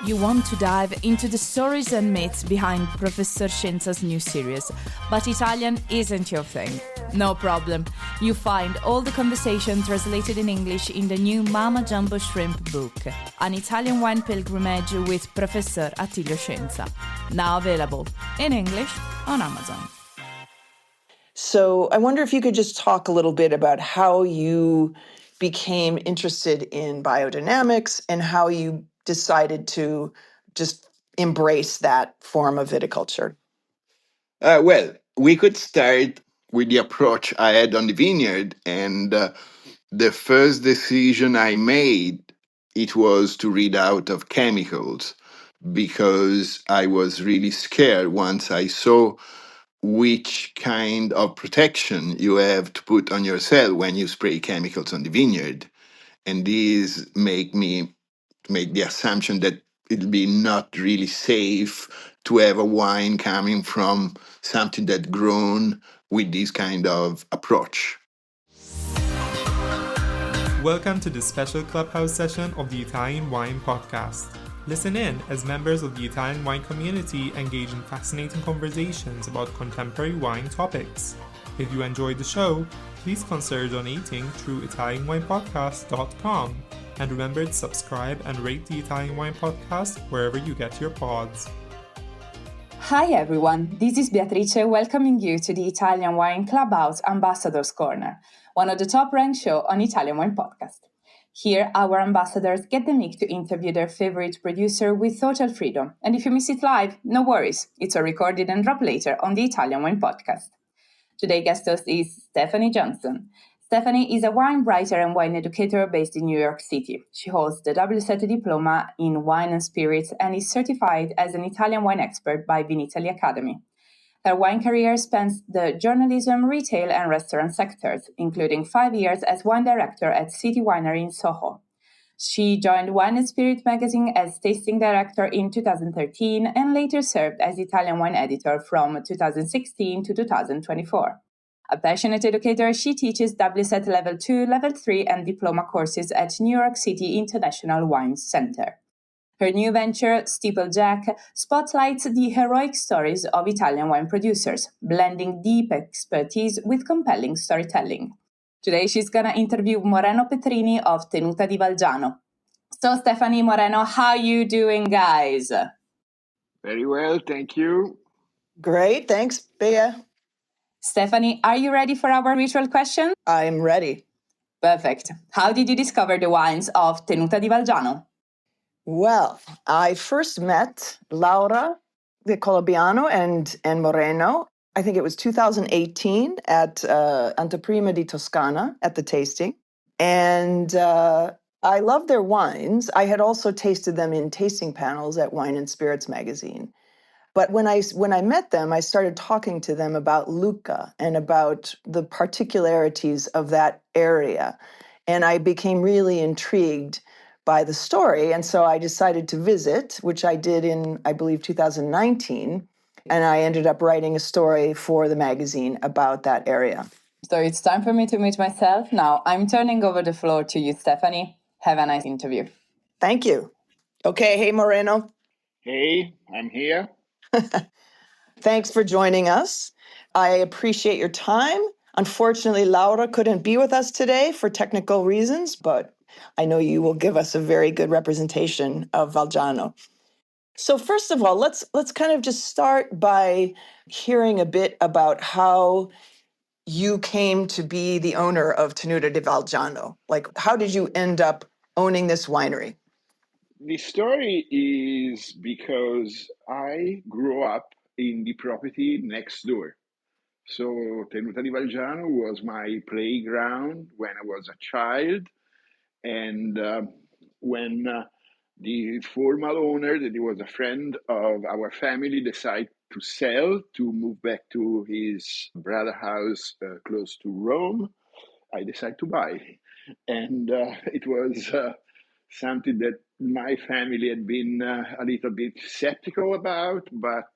You want to dive into the stories and myths behind Professor Scienza's new series, but Italian isn't your thing. No problem. You find all the conversation translated in English in the new Mama Jumbo Shrimp book, an Italian wine pilgrimage with Professor Attilio Scienza. Now available in English on Amazon. So I wonder if you could just talk a little bit about how you became interested in biodynamics and how you decided to just embrace that form of viticulture. Well, we could start with the approach I had on the vineyard, and the first decision I made, it was to read out of chemicals, because I was really scared once I saw which kind of protection you have to put on yourself when you spray chemicals on the vineyard. And these make me make the assumption that it'll be not really safe to have a wine coming from something that's grown with this kind of approach. Welcome to this special Clubhouse session of the Italian Wine Podcast. Listen in as members of the Italian wine community engage in fascinating conversations about contemporary wine topics. If you enjoyed the show, please consider donating through ItalianWinePodcast.com. And remember to subscribe and rate the Italian Wine Podcast wherever you get your pods. Hi everyone, this is Beatrice welcoming you to the Italian Wine Clubhouse Ambassadors Corner, one of the top-ranked shows on Italian Wine Podcast. Here, our ambassadors get the mic to interview their favorite producer with total freedom. And if you miss it live, no worries, it's a recorded and drop later on the Italian Wine Podcast. Today's guest host is Stephanie Johnson. Stephanie is a wine writer and wine educator based in New York City. She holds the WSET Diploma in Wine and Spirits and is certified as an Italian wine expert by Vinitaly Academy. Her wine career spans the journalism, retail, and restaurant sectors, including 5 years as wine director at City Winery in Soho. She joined Wine and Spirit magazine as tasting director in 2013 and later served as Italian wine editor from 2016 to 2024. A passionate educator, she teaches WSET Level 2, Level 3, and Diploma courses at New York City International Wine Center. Her new venture, SteepleJack, spotlights the heroic stories of Italian wine producers, blending deep expertise with compelling storytelling. Today, she's going to interview Moreno Petrini of Tenuta di Valgiano. So, Stephanie, Moreno, how you doing, guys? Very well, thank you. Great, thanks, Bea. Stephanie, are you ready for our ritual question? I'm ready. Perfect. How did you discover the wines of Tenuta di Valgiano? Well, I first met Laura De Colabiano and Moreno. I think it was 2018 at Anteprima di Toscana at the tasting. And I love their wines. I had also tasted them in tasting panels at Wine and Spirits magazine. But when I met them, I started talking to them about Lucca and about the particularities of that area. And I became really intrigued by the story. And so I decided to visit, which I did in, I believe, 2019. And I ended up writing a story for the magazine about that area. So it's time for me to meet myself. Now I'm turning over the floor to you, Stephanie. Have a nice interview. Thank you. Okay, hey, Moreno. Hey, I'm here. Thanks for joining us. I appreciate your time. Unfortunately, Laura couldn't be with us today for technical reasons, but I know you will give us a very good representation of Valgiano. So first of all, let's kind of just start by hearing a bit about how you came to be the owner of Tenuta di Valgiano. Like, how did you end up owning this winery? The story is because I grew up in the property next door. So Tenuta di Valgiano was my playground when I was a child. And when the former owner, that he was a friend of our family, decided to sell, to move back to his brother house close to Rome, I decided to buy. And it was something that my family had been a little bit skeptical about, but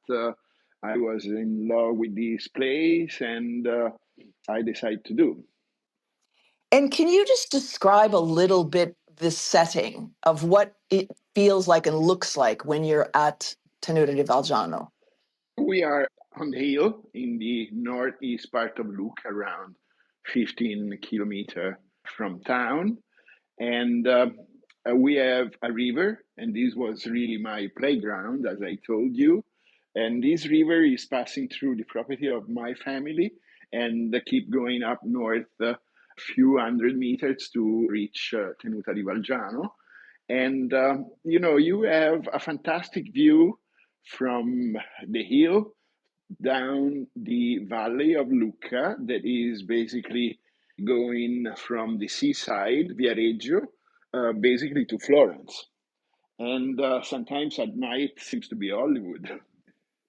I was in love with this place and I decided to do. And can you just describe a little bit the setting of what feels like and looks like when you're at Tenuta di Valgiano? We are on the hill in the northeast part of Lucca, around 15 kilometers from town. And we have a river, and this was really my playground, as I told you. And this river is passing through the property of my family and keep going up north a few hundred meters to reach Tenuta di Valgiano. And, you have a fantastic view from the hill down the valley of Lucca that is basically going from the seaside, Viareggio, basically to Florence. And sometimes at night seems to be Hollywood.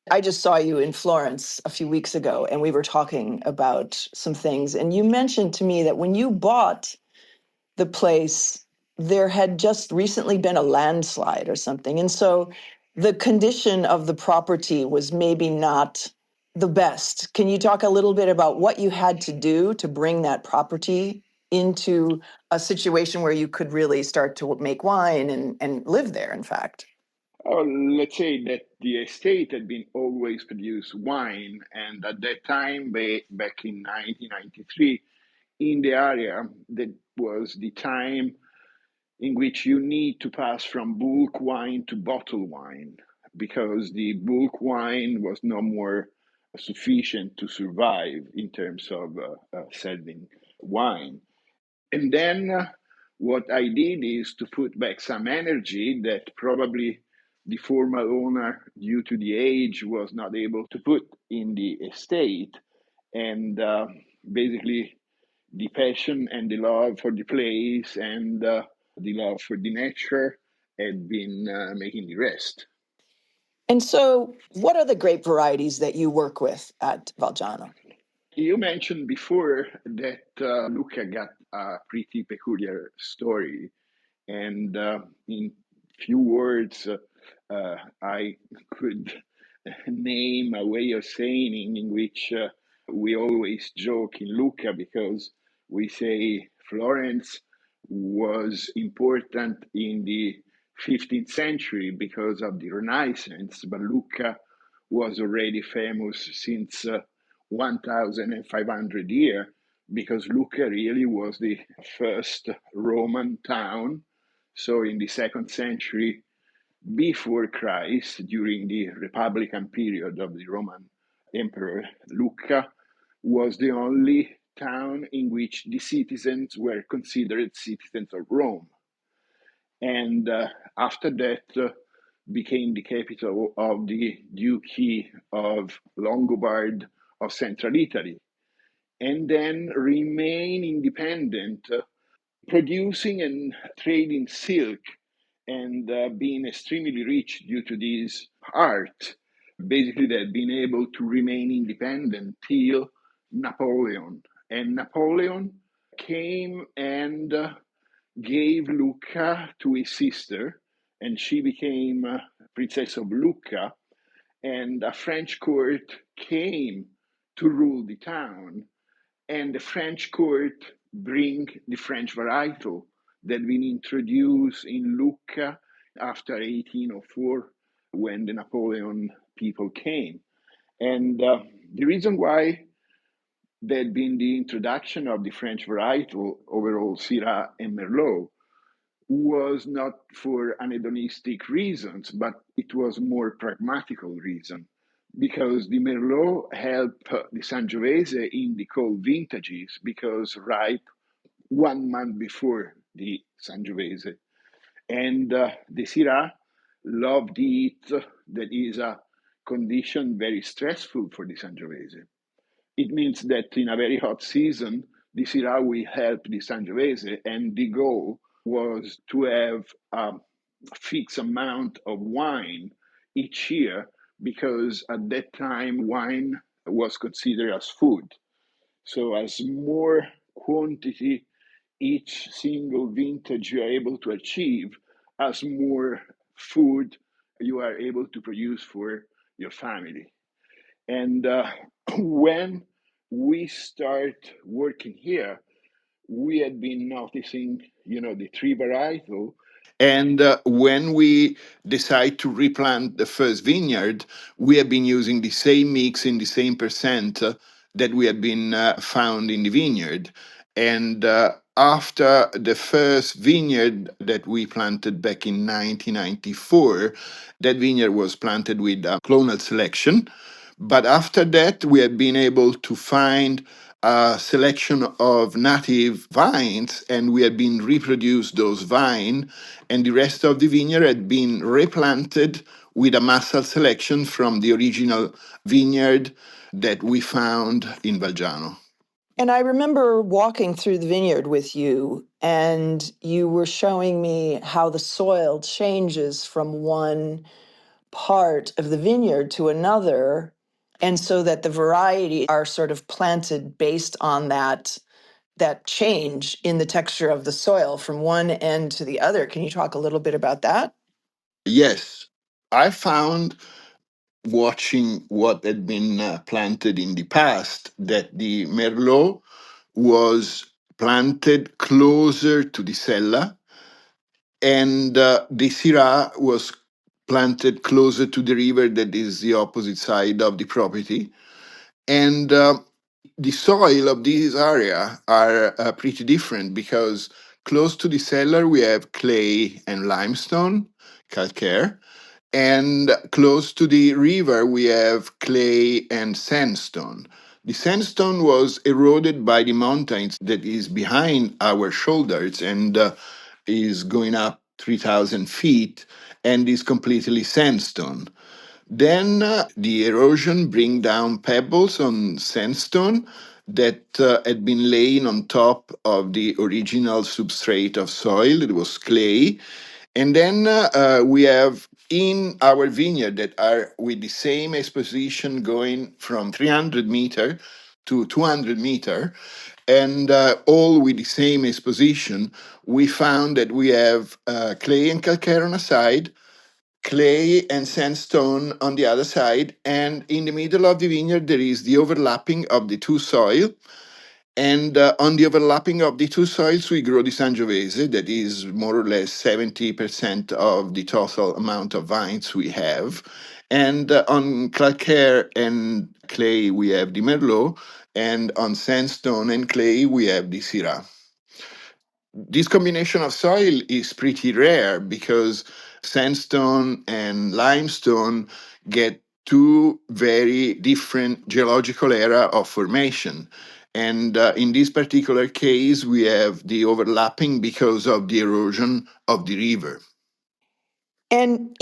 I just saw you in Florence a few weeks ago, and we were talking about some things. And you mentioned to me that when you bought the place, there had just recently been a landslide or something. And so the condition of the property was maybe not the best. Can you talk a little bit about what you had to do to bring that property into a situation where you could really start to make wine and live there, in fact? Oh, let's say that the estate had been always produce wine. And at that time, back in 1993, in the area, that was the time in which you need to pass from bulk wine to bottled wine, because the bulk wine was no more sufficient to survive in terms of selling wine. And then what I did is to put back some energy that probably the former owner, due to the age, was not able to put in the estate. And basically, the passion and the love for the place and the love for the nature had been making the rest. And so, what are the grape varieties that you work with at Valgiano? You mentioned before that Lucca got a pretty peculiar story. And in few words, I could name a way of saying in which we always joke in Lucca, because we say Florence was important in the 15th century because of the Renaissance, but Lucca was already famous since 1,500 years, because Lucca really was the first Roman town. So in the second century before Christ, during the Republican period of the Roman Emperor, Lucca was the only town in which the citizens were considered citizens of Rome. And after that, became the capital of the Duchy of Longobard of Central Italy, and then remain independent, producing and trading silk and being extremely rich due to this art. Basically, they had been able to remain independent till Napoleon. And Napoleon came and gave Lucca to his sister, and she became Princess of Lucca. And a French court came to rule the town, and the French court bring the French varietal that been introduced in Lucca after 1804, when the Napoleon people came. And the reason why there had been the introduction of the French varietal overall Syrah and Merlot was not for anhedonistic reasons, but it was more pragmatical reason, because the Merlot helped the Sangiovese in the cold vintages because ripe 1 month before the Sangiovese. And the Syrah loved the heat that is a condition very stressful for the Sangiovese. It means that in a very hot season, the Syrah will help the Sangiovese, and the goal was to have a fixed amount of wine each year, because at that time wine was considered as food. So as more quantity each single vintage you are able to achieve, as more food you are able to produce for your family. And when we start working here, we had been noticing, the tree varietal And when we decide to replant the first vineyard, we have been using the same mix in the same percent that we had been found in the vineyard. And after the first vineyard that we planted back in 1994, that vineyard was planted with clonal selection. But after that, we have been able to find a selection of native vines, and we have been reproduced those vines, and the rest of the vineyard had been replanted with a massal selection from the original vineyard that we found in Valgiano. And I remember walking through the vineyard with you, and you were showing me how the soil changes from one part of the vineyard to another, and so that the variety are sort of planted based on that change in the texture of the soil from one end to the other. Can you talk a little bit about that? Yes, I found, watching what had been planted in the past, that the Merlot was planted closer to the cella, and the Syrah was planted closer to the river, that is the opposite side of the property. And the soil of this area are pretty different, because close to the cellar we have clay and limestone, calcaire, and close to the river we have clay and sandstone. The sandstone was eroded by the mountains that is behind our shoulders, and is going up 3,000 feet, and is completely sandstone. Then the erosion bring down pebbles on sandstone that had been laying on top of the original substrate of soil. It was clay. And then we have in our vineyard that are with the same exposition going from 300 meter to 200 meter, and all with the same exposition, we found that we have clay and calcaire on a side, clay and sandstone on the other side, and in the middle of the vineyard there is the overlapping of the two soil. And on the overlapping of the two soils, we grow the Sangiovese, that is more or less 70% of the total amount of vines we have. And on calcaire and clay, we have the Merlot, and on sandstone and clay, we have the Syrah. This combination of soil is pretty rare, because sandstone and limestone get two very different geological era of formation. And in this particular case, we have the overlapping because of the erosion of the river. And,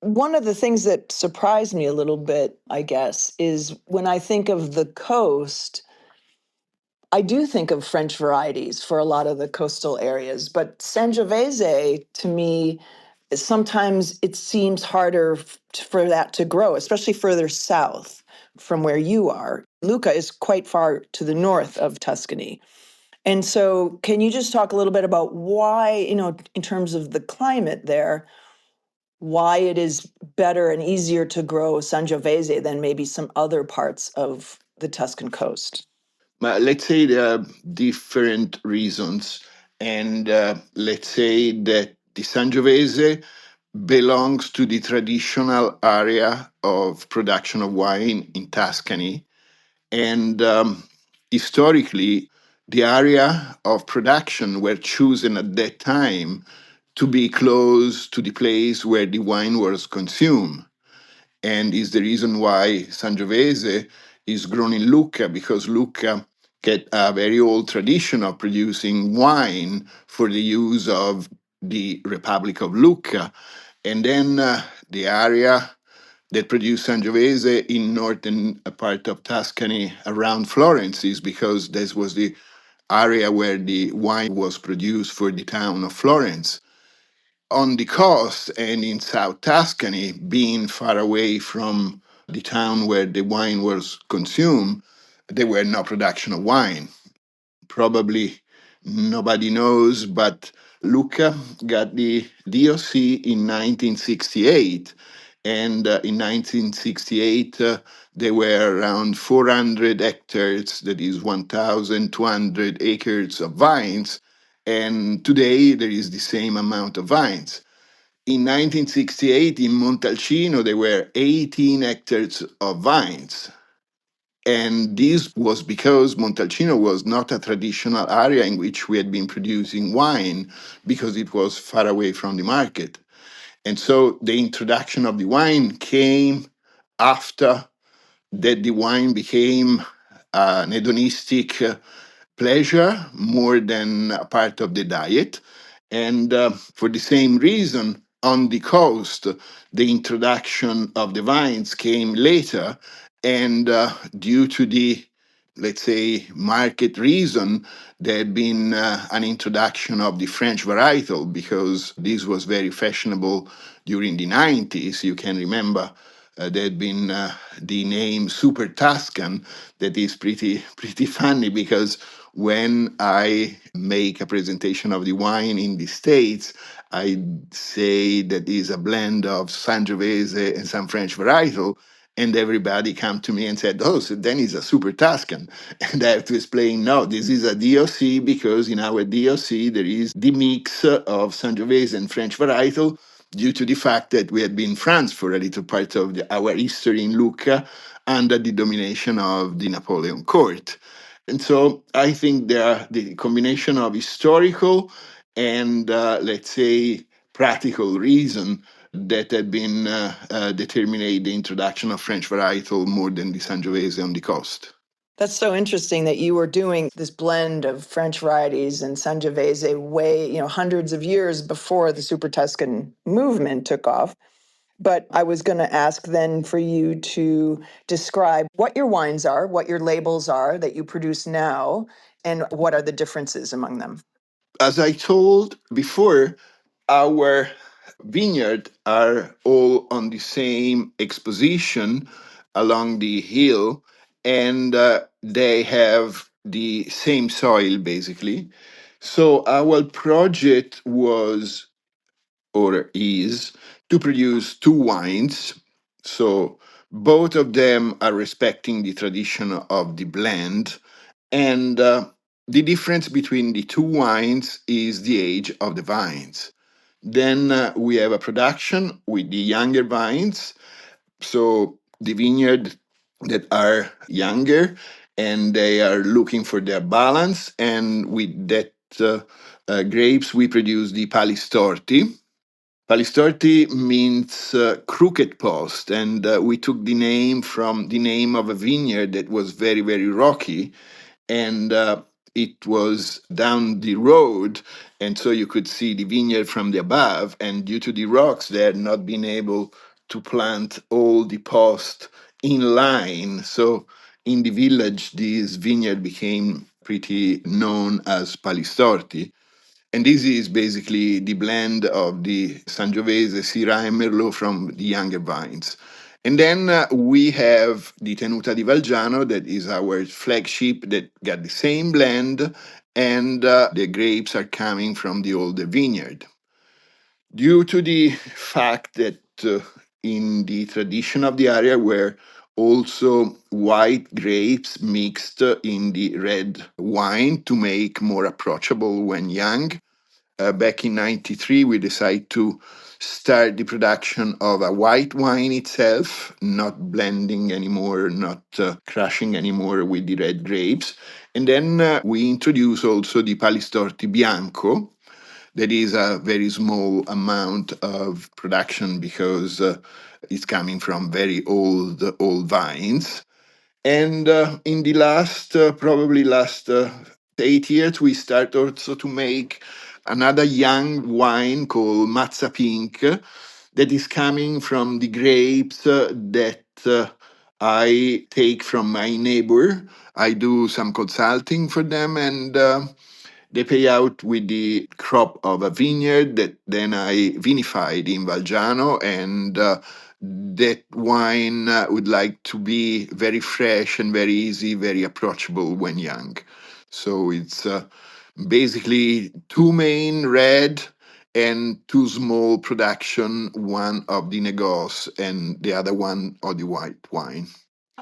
one of the things that surprised me a little bit, I guess, is when I think of the coast, I do think of French varieties for a lot of the coastal areas, but Sangiovese, to me, sometimes it seems harder for that to grow, especially further south from where you are. Lucca is quite far to the north of Tuscany. And so, can you just talk a little bit about why, in terms of the climate there, why it is better and easier to grow Sangiovese than maybe some other parts of the Tuscan coast? But let's say there are different reasons. And let's say that the Sangiovese belongs to the traditional area of production of wine in Tuscany. And historically, the area of production were chosen at that time to be close to the place where the wine was consumed. And is the reason why Sangiovese is grown in Lucca, because Lucca get a very old tradition of producing wine for the use of the Republic of Lucca. And then the area that produced Sangiovese in northern part of Tuscany around Florence is because this was the area where the wine was produced for the town of Florence. On the coast and in South Tuscany, being far away from the town where the wine was consumed, there were no production of wine. Probably nobody knows, but Lucca got the DOC in 1968. And in 1968, there were around 400 hectares, that is 1,200 acres of vines. And today there is the same amount of vines. In 1968, in Montalcino, there were 18 hectares of vines. And this was because Montalcino was not a traditional area in which we had been producing wine because it was far away from the market. And so the introduction of the wine came after that the wine became an hedonistic pleasure more than a part of the diet. And for the same reason, on the coast, the introduction of the vines came later. And due to the, let's say, market reason, there had been an introduction of the French varietal because this was very fashionable during the 90s. You can remember there had been the name Super Tuscan. That is pretty funny because when I make a presentation of the wine in the States, I say that is a blend of Sangiovese and some French varietal, and everybody come to me and said, "Oh, so then it's a Super Tuscan," and I have to explain, no, this is a DOC because in our DOC there is the mix of Sangiovese and French varietal due to the fact that we had been in France for a little part of our history in Lucca under the domination of the Napoleon court. And so I think there are the combination of historical and, let's say, practical reason that had been determining the introduction of French varietal more than the Sangiovese on the coast. That's so interesting that you were doing this blend of French varieties and Sangiovese way, hundreds of years before the Super Tuscan movement took off. But I was going to ask then for you to describe what your wines are, what your labels are that you produce now, and what are the differences among them. As I told before, our vineyard are all on the same exposition along the hill, and they have the same soil basically. So our project was or is to produce two wines. So both of them are respecting the tradition of the blend. And the difference between the two wines is the age of the vines. Then we have a production with the younger vines. So the vineyard that are younger and they are looking for their balance. And with that grapes, we produce the Palistorti. Palistorti means crooked post, and we took the name from the name of a vineyard that was very, very rocky, and it was down the road, and so you could see the vineyard from the above, and due to the rocks, they had not been able to plant all the post in line. So in the village, this vineyard became pretty known as Palistorti. And this is basically the blend of the Sangiovese, Syrah, and Merlot from the younger vines. And then we have the Tenuta di Valgiano, that is our flagship, that got the same blend, and the grapes are coming from the older vineyard. Due to the fact that in the tradition of the area were also white grapes mixed in the red wine to make more approachable when young, back in 93, we decided to start the production of a white wine itself, not blending anymore, not crushing anymore with the red grapes. And then we introduced also the Palistorti Bianco. That is a very small amount of production because it's coming from very old vines. And in the probably last 8 years, we start also to make another young wine called Mazza Pink that is coming from the grapes that I take from my neighbor. I do some consulting for them, and they pay out with the crop of a vineyard that then I vinified in Valgiano, and that wine would like to be very fresh and very easy, very approachable when young. So it's basically two main red and two small production, one of the Negos and the other one of the white wine.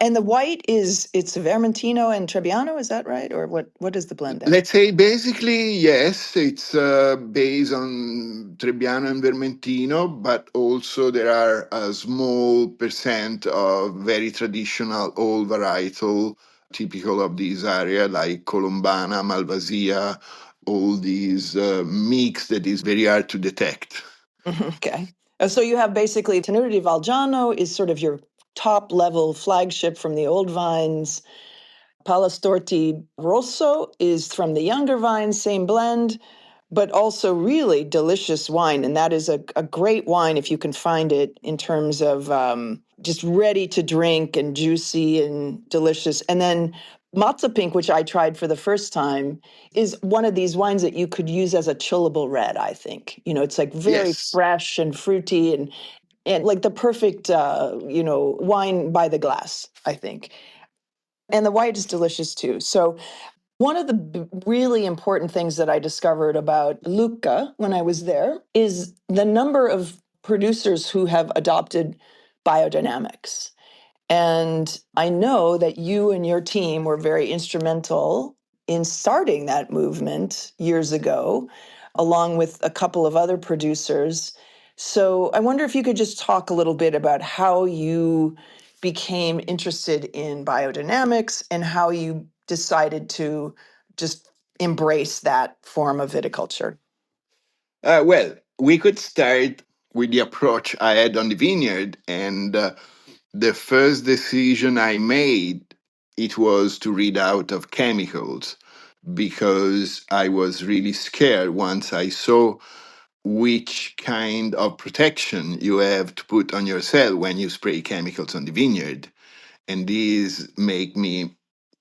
And the white it's Vermentino and Trebbiano, is that right? Or what is the blend there? Let's say basically, yes, it's based on Trebbiano and Vermentino, but also there are a small percent of very traditional old varietal, typical of this area, like Colombana, Malvasia, all these mix that is very hard to detect. Okay. So you have basically Tenuta di Valgiano is sort of your top level flagship from the old vines. Palastorti Rosso is from the younger vines, same blend, but also really delicious wine. And that is a great wine if you can find it in terms of just ready to drink and juicy and delicious. And then Matza Pink, which I tried for the first time, is one of these wines that you could use as a chillable red, I think. It's like very Yes. fresh and fruity and like the perfect, wine by the glass, I think. And the white is delicious too. So one of the really important things that I discovered about Lucca when I was there is the number of producers who have adopted biodynamics. And I know that you and your team were very instrumental in starting that movement years ago, along with a couple of other producers. So I wonder if you could just talk a little bit about how you became interested in biodynamics and how you decided to just embrace that form of viticulture. Well, we could start with the approach I had on the vineyard, and the first decision I made, it was to read out of chemicals because I was really scared once I saw which kind of protection you have to put on yourself when you spray chemicals on the vineyard. And these make me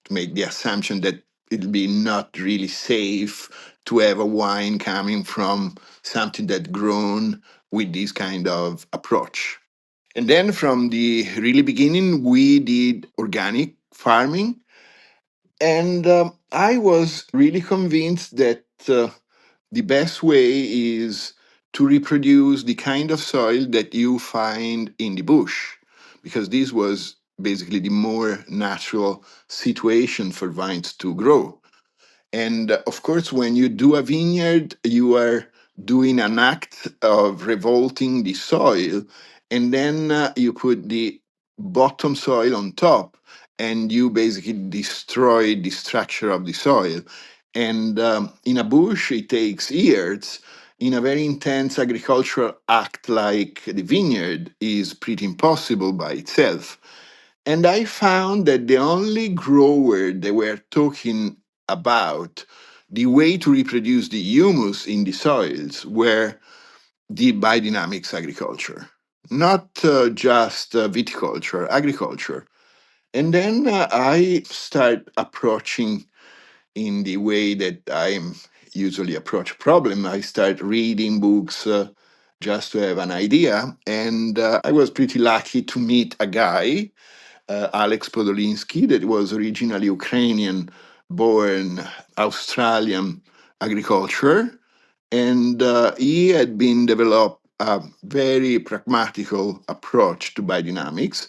make the assumption that it'll be not really safe to have a wine coming from something that grown with this kind of approach. And then from the really beginning, we did organic farming. And I was really convinced that the best way is to reproduce the kind of soil that you find in the bush, because this was basically the more natural situation for vines to grow. And of course, when you do a vineyard, you are doing an act of revolting the soil, and then you put the bottom soil on top, and you basically destroy the structure of the soil. And in a bush, it takes years. In a very intense agricultural act like the vineyard, is pretty impossible by itself. And I found that the only grower they were talking about the way to reproduce the humus in the soils were the biodynamics agriculture, not just viticulture, agriculture. And then I start approaching in the way that I usually approach a problem. I start reading books just to have an idea. And I was pretty lucky to meet a guy, Alex Podolinsky, that was originally Ukrainian, born Australian agriculture. And he had been developed a very pragmatical approach to biodynamics.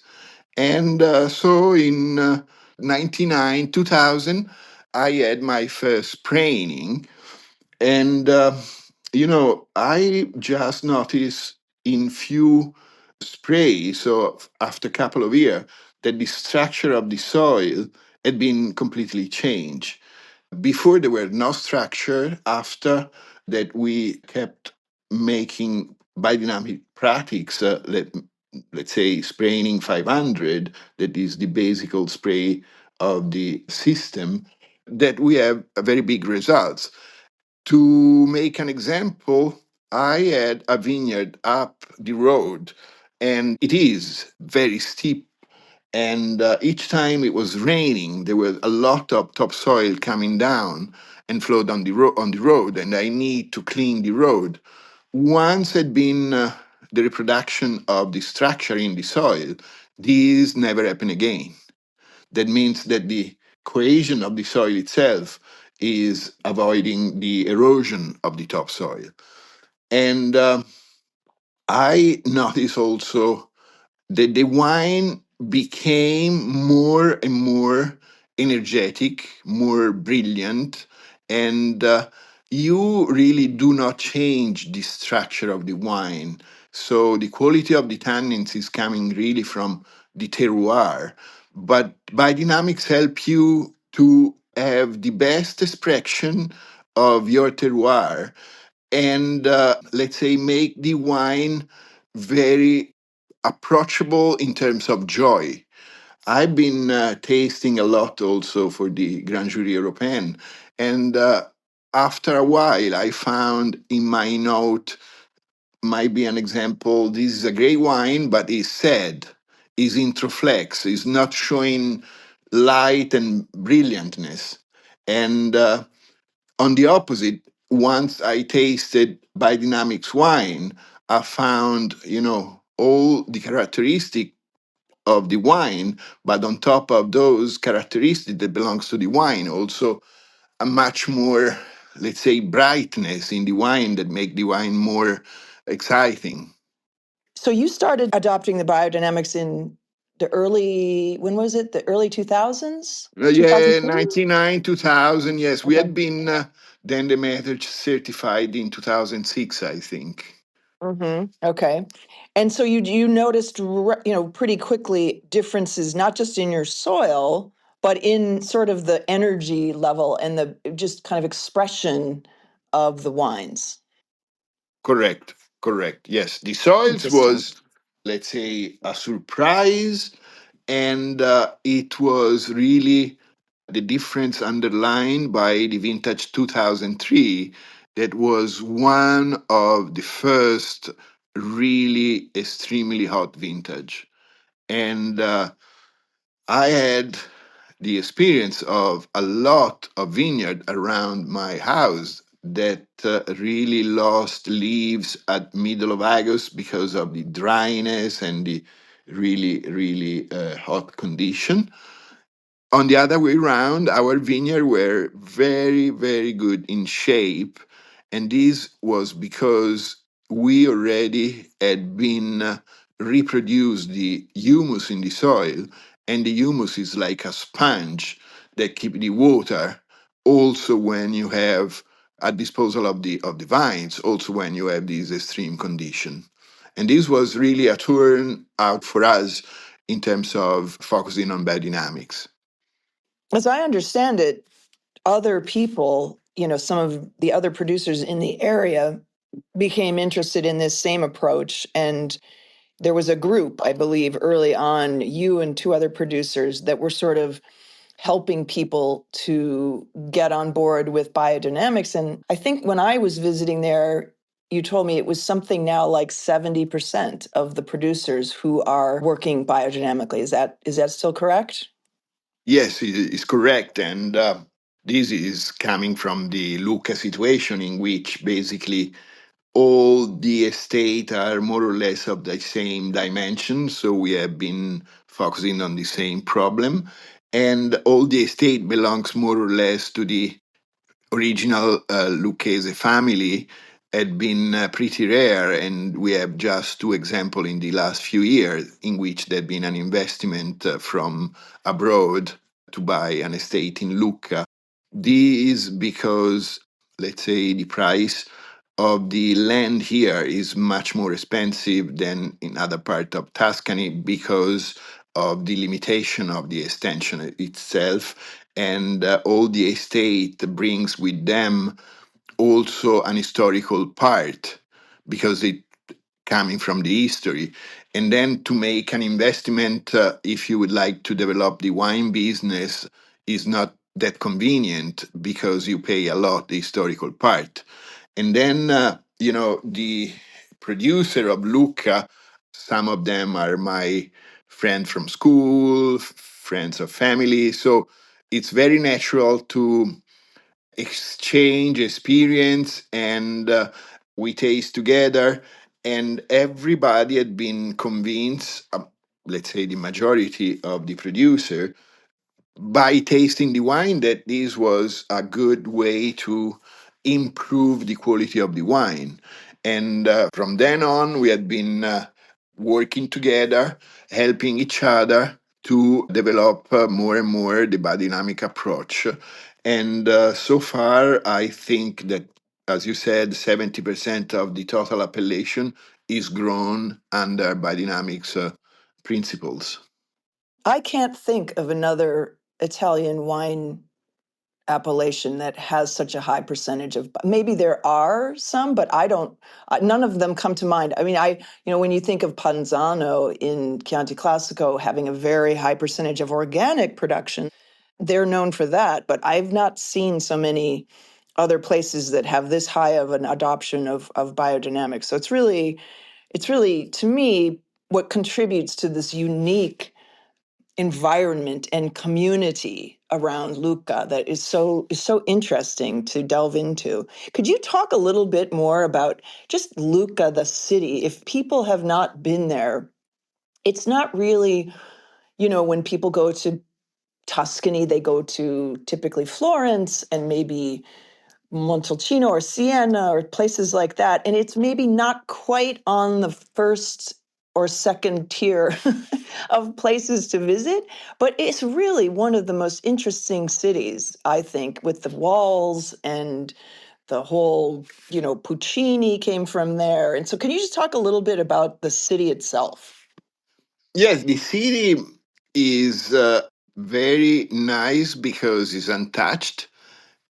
And so in 99, 2000, I had my first training. And, I just noticed in few sprays, so after a couple of years, that the structure of the soil had been completely changed. Before there were no structure, after that we kept making biodynamic practice, let's say spraying 500, that is the basic spray of the system, that we have a very big results. To make an example, I had a vineyard up the road, and it is very steep. And each time it was raining, there was a lot of topsoil coming down and flowed on the road, and I need to clean the road. Once had been the reproduction of the structure in the soil, this never happened again. That means that the cohesion of the soil itself is avoiding the erosion of the topsoil. And I notice also that the wine became more and more energetic, more brilliant, and you really do not change the structure of the wine. So the quality of the tannins is coming really from the terroir. But biodynamics help you to have the best expression of your terroir and, let's say, make the wine very approachable in terms of joy. I've been tasting a lot also for the Grand Jury Européen, and after a while, I found in my note might be an example. This is a great wine, but it's sad, is introflex, is not showing light and brilliantness. And on the opposite, once I tasted biodynamics wine, I found, all the characteristic of the wine, but on top of those characteristics that belongs to the wine, also a much more, let's say, brightness in the wine that make the wine more exciting. So you started adopting the biodynamics in the early, when was it? The early 2000s? Yeah, 2002? 99, 2000, yes. We Okay. had been then the method certified in 2006, I think. Okay. And so you noticed, pretty quickly differences, not just in your soil, but in sort of the energy level and the just kind of expression of the wines. Correct, correct. Yes, the soils Interesting. was, let's say, a surprise, and it was really the difference underlined by the vintage 2003. That was one of the first really extremely hot vintage, and I had the experience of a lot of vineyard around my house that really lost leaves at middle of August because of the dryness and the really hot condition. On the other way around, our vineyard were very good in shape, and this was because we already had been reproduced the humus in the soil, and the humus is like a sponge that keep the water also when you have at disposal of the vines, also when you have these extreme condition. And this was really a turn out for us in terms of focusing on biodynamics. As I understand it, other people, some of the other producers in the area became interested in this same approach. And there was a group, I believe, early on, you and two other producers that were sort of helping people to get on board with biodynamics. And I think when I was visiting there, you told me it was something now like 70% of the producers who are working biodynamically. Is that still correct? Yes, it is correct. And this is coming from the Lucca situation in which basically all the estate are more or less of the same dimension. So we have been focusing on the same problem. And all the estate belongs more or less to the original Lucchese family had been pretty rare, and we have just two examples in the last few years in which there had been an investment from abroad to buy an estate in Lucca. This is because, let's say, the price of the land here is much more expensive than in other part of Tuscany because of the limitation of the extension itself, and all the estate brings with them also an historical part because it coming from the history. And then to make an investment, if you would like to develop the wine business, is not that convenient because you pay a lot the historical part. And then, the producer of Lucca, some of them are my friends from school, friends of family. So it's very natural to exchange experience, and we taste together. And everybody had been convinced, let's say the majority of the producer, by tasting the wine, that this was a good way to improve the quality of the wine. And from then on, we had been working together, helping each other to develop more and more the biodynamic approach. And so far, I think that, as you said, 70% of the total appellation is grown under biodynamics principles. I can't think of another Italian wine appellation that has such a high percentage of, maybe there are some, but I don't, none of them come to mind. I mean, when you think of Panzano in Chianti Classico having a very high percentage of organic production, they're known for that, but I've not seen so many other places that have this high of an adoption of biodynamics. So it's really, to me, what contributes to this unique environment and community around Lucca that is so interesting to delve into. Could you talk a little bit more about just Lucca, the city? If people have not been there, it's not really, when people go to Tuscany, they go to typically Florence and maybe Montalcino or Siena or places like that. And it's maybe not quite on the first or second tier of places to visit, but it's really one of the most interesting cities, I think, with the walls and the whole, Puccini came from there. And so can you just talk a little bit about the city itself? Yes, the city is very nice because it's untouched.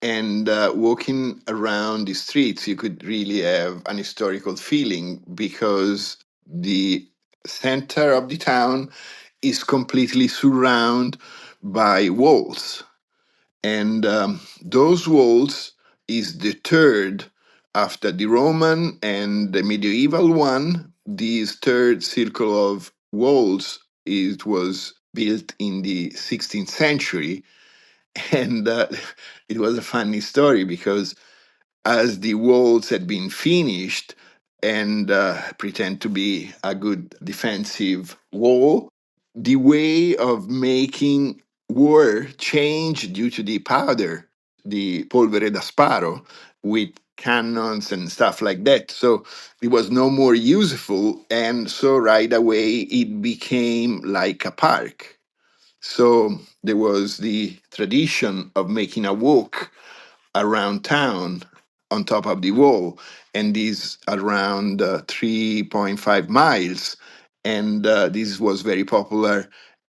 And walking around the streets, you could really have an historical feeling because the center of the town is completely surrounded by walls. And those walls is the third after the Roman and the medieval one. This third circle of walls, it was built in the 16th century. And it was a funny story because as the walls had been finished and pretend to be a good defensive wall, the way of making war changed due to the powder, the polvere da sparo, with cannons and stuff like that. So it was no more useful. And so right away it became like a park. So there was the tradition of making a walk around town on top of the wall, and this around 3.5 miles. And this was very popular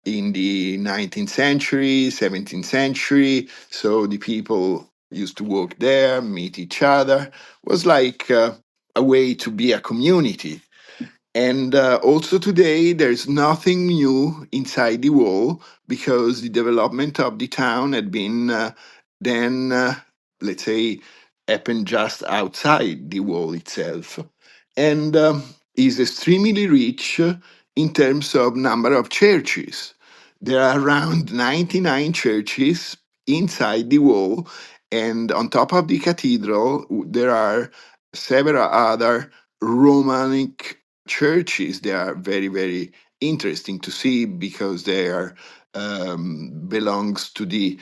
in the 19th century, 17th century. So the people used to walk there, meet each other. It was like a way to be a community. And also today, there's nothing new inside the wall because the development of the town had been then, let's say, happened just outside the wall itself. And is extremely rich in terms of number of churches. There are around 99 churches inside the wall. And on top of the cathedral, there are several other Romanic churches. They are very, very interesting to see because they are belongs to the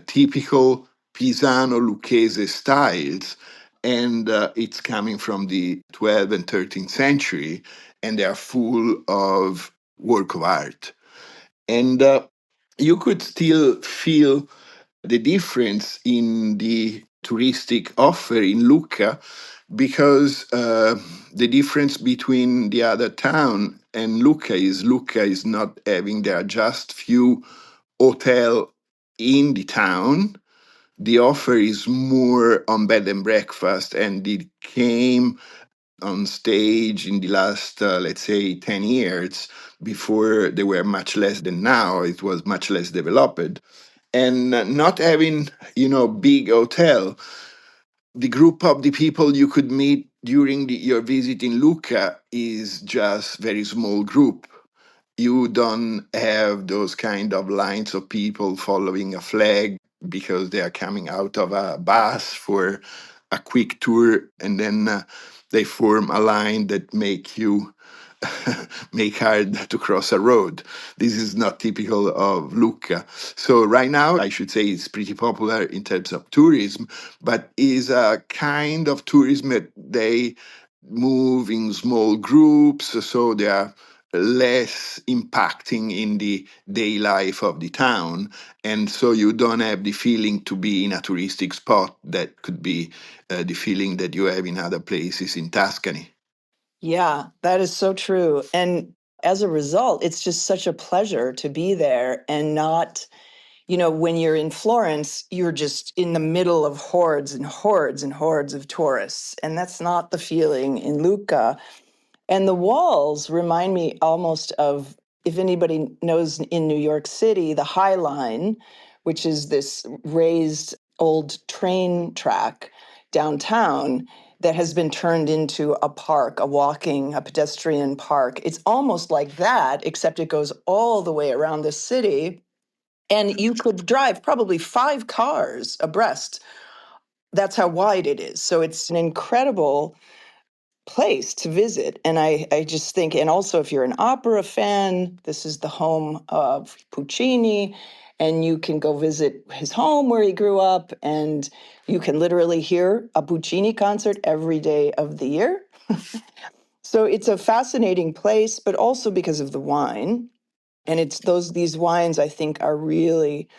typical Pisano Lucchese styles, and it's coming from the 12th and 13th century, and they are full of work of art. And you could still feel the difference in the touristic offer in Lucca because the difference between the other town and Lucca is not having, there are just few hotel in the town. The offer is more on bed and breakfast, and it came on stage in the last, let's say, 10 years. Before they were much less than now, it was much less developed. And not having, big hotel, the group of the people you could meet during your visit in Lucca is just very small group. You don't have those kind of lines of people following a flag because they are coming out of a bus for a quick tour, and then they form a line that make you make hard to cross a road. This is not typical of Lucca. So right now, I should say it's pretty popular in terms of tourism, but is a kind of tourism that they move in small groups, so they are less impacting in the day life of the town. And so you don't have the feeling to be in a touristic spot that could be the feeling that you have in other places in Tuscany. Yeah, that is so true. And as a result, it's just such a pleasure to be there and not, when you're in Florence, you're just in the middle of hordes and hordes and hordes of tourists. And that's not the feeling in Lucca. And the walls remind me almost of, if anybody knows in New York City, the High Line, which is this raised old train track downtown that has been turned into a park, a pedestrian park. It's almost like that, except it goes all the way around the city. And you could drive probably 5 cars abreast. That's how wide it is. So it's an incredible place to visit. And I just think, and also if you're an opera fan, this is the home of Puccini, and you can go visit his home where he grew up, and you can literally hear a Puccini concert every day of the year. So it's a fascinating place, but also because of the wine. And it's these wines I think are really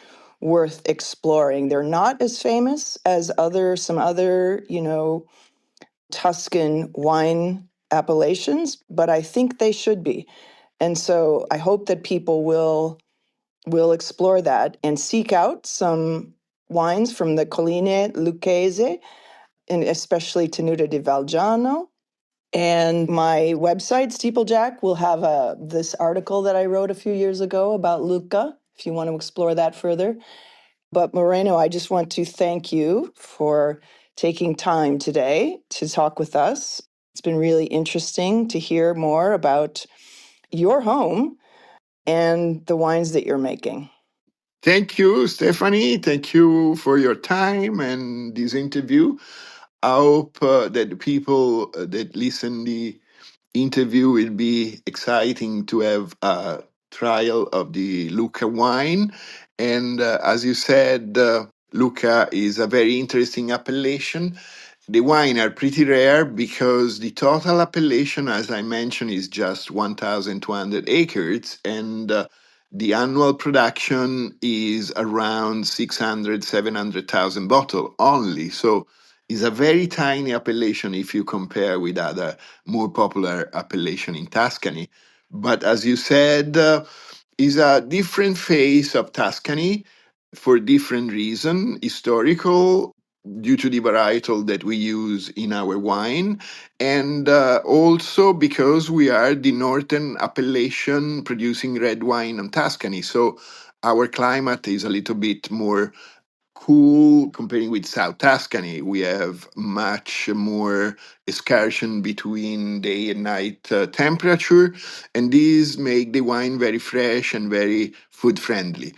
worth exploring. They're not as famous as some other, Tuscan wine appellations, but I think they should be. And so I hope that people will explore that and seek out some wines from the Colline Lucchese, and especially Tenuta di Valgiano. And my website, SteepleJack, will have this article that I wrote a few years ago about Lucca, if you want to explore that further. But Moreno, I just want to thank you for taking time today to talk with us. It's been really interesting to hear more about your home and the wines that you're making. Thank you, Stephanie. Thank you for your time and this interview. I hope that the people that listen the interview will be exciting to have a trial of the Lucca wine. And as you said, Lucca is a very interesting appellation. The wine are pretty rare because the total appellation, as I mentioned, is just 1,200 acres, and the annual production is around 600, 700,000 bottles only. So it's a very tiny appellation if you compare with other more popular appellation in Tuscany. But as you said, is a different phase of Tuscany for different reason, historical, due to the varietal that we use in our wine, and also because we are the northern appellation producing red wine in Tuscany. So our climate is a little bit more cool comparing with South Tuscany. We have much more excursion between day and night temperature, and these make the wine very fresh and very food friendly.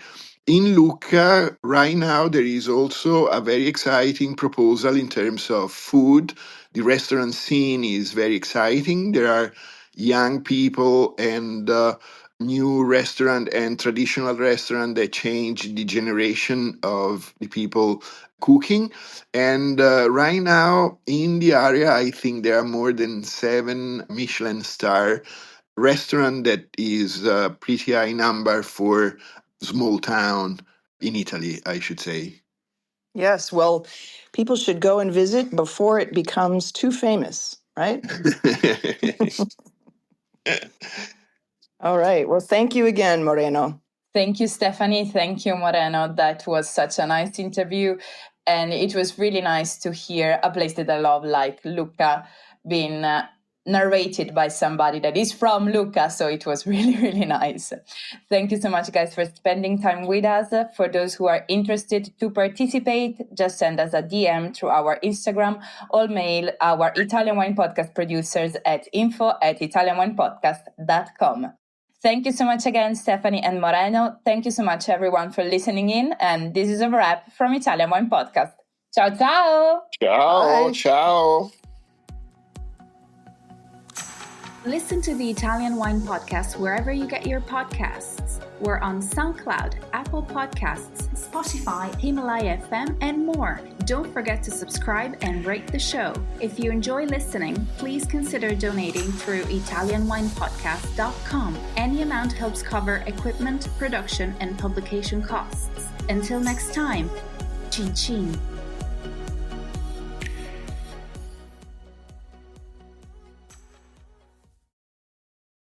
In Lucca, right now, there is also a very exciting proposal in terms of food. The restaurant scene is very exciting. There are young people and new restaurant and traditional restaurant that change the generation of the people cooking. And right now in the area, I think there are more than 7 Michelin star restaurant that is a pretty high number for small town in Italy, I should say. Yes, well, people should go and visit before it becomes too famous, right? All right. Well, thank you again, Moreno. Thank you, Stephanie. Thank you, Moreno. That was such a nice interview. And it was really nice to hear a place that I love, like Lucca, being narrated by somebody that is from Lucca. So it was really, really nice. Thank you so much, guys, for spending time with us. For those who are interested to participate, just send us a DM through our Instagram or mail our Italian Wine Podcast producers at info@italianwinepodcast.com. Thank you so much again, Stephanie and Moreno. Thank you so much, everyone, for listening in. And this is a wrap from Italian Wine Podcast. Ciao, ciao! Ciao, Bye. ciao. Listen to the Italian Wine Podcast wherever you get your podcasts. We're on SoundCloud, Apple Podcasts, Spotify, Himalaya FM, and more. Don't forget to subscribe and rate the show. If you enjoy listening, please consider donating through ItalianWinePodcast.com. Any amount helps cover equipment, production, and publication costs. Until next time, chin chin.